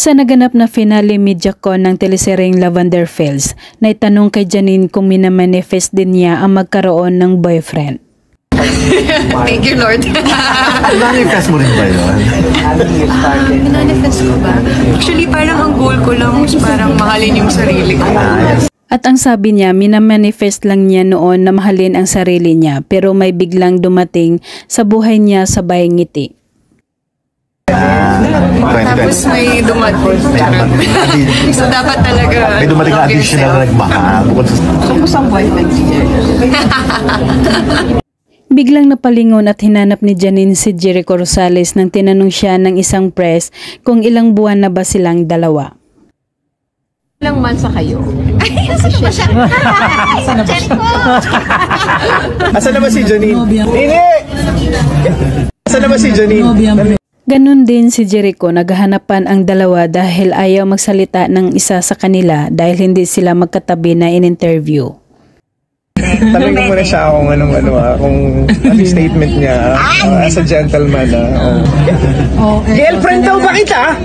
Sa naganap na finale MediaCon ng teleseryeng Lavender Fields, naitanong kay Janine kung minamanifest din niya ang magkaroon ng boyfriend. Thank you, Lord. Manifest mo rin ba yun? Manifest ko ba? Actually, parang ang goal ko lang is parang mahalin yung sarili ko. At ang sabi niya, minamanifest lang niya noon na mahalin ang sarili niya, pero may biglang dumating sa buhay niya sabay ngiti. Tapos may dumating. So dapat talaga may dumating na additional na nagmahal. Kusang boyfriend siya. Biglang napalingon at hinanap ni Janine si Jericho Rosales nang tinanong siya ng isang press kung ilang buwan na ba silang dalawa. Ilang months na kayo? Ay, asan na ba siya? Asan na ba siya? Asan na ba si Janine? Hindi! Asan na ba si Janine? Ganon din si Jericho, naghahanapan ang dalawa dahil ayaw magsalita ng isa sa kanila dahil hindi sila magkatabi na in-interview. Tanong ko muna siya kung kung ano statement niya as a gentleman. Girlfriend daw ba kita?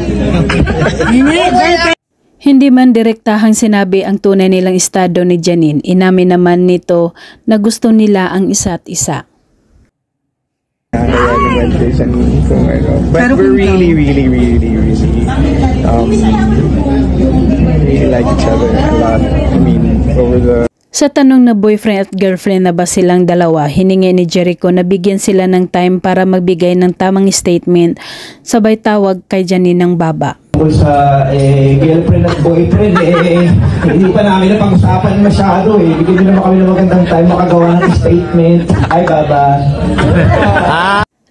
Hindi man direktahang sinabi ang tunay nilang estado ni Janine, inamin naman nito na gusto nila ang isa't isa. But we're really like each other a lot. I mean, over the... Sa tanong na boyfriend at girlfriend na ba silang dalawa, hiningi ni Jericho na bigyan sila ng time para magbigay ng tamang statement, sabay tawag kay Janine ng baba. Sa girlfriend at boyfriend, hindi pa namin napag-usapan masyado Bigyan nyo naman kami ng magandang time makagawa ng statement. Ay, baba.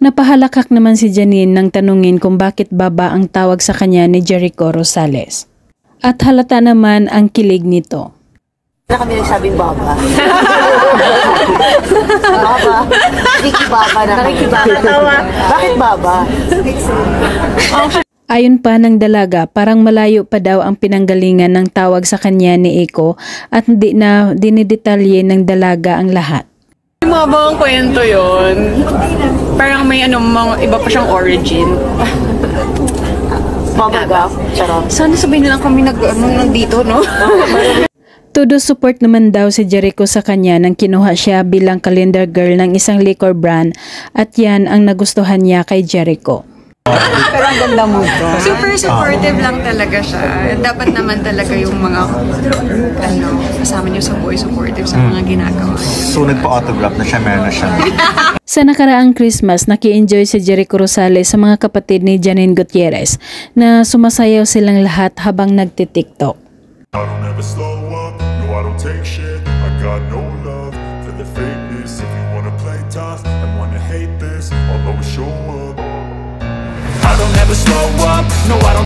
Napahalakak naman si Janine nang tanungin kung bakit baba ang tawag sa kanya ni Jericho Rosales. At halata naman ang kilig nito. Na kami nagsabing baba. Baba. Ricky Baba na. Ricky Baba. Bakit baba? Ayon pa ng dalaga, parang malayo pa daw ang pinanggalingan ng tawag sa kanya ni Eko at hindi na dinidetalye ng dalaga ang lahat. Mabang kwento yun. Parang may mga iba pa siyang origin. Mabagaf. Charot. Sana sabihin nilang kami nandito, no? Todo support naman daw si Jericho sa kanya nang kinuha siya bilang calendar girl ng isang liquor brand at yan ang nagustuhan niya kay Jericho. Pero ang ganda mo to. Super supportive lang talaga siya. Dapat naman talaga yung mga kasama niyo sa buhay supportive sa mga ginagawa. So nagpa-autograph na siya, meron na siya. Sa nakaraang Christmas, naki-enjoy si Jericho Rosales sa mga kapatid ni Janine Gutierrez na sumasayaw silang lahat habang nagtitiktok. I don't ever slow up, no I don't take shit. I got no love for the fakeness. If you wanna play tough and wanna hate this, I'll always show up. I don't ever slow up, no I don't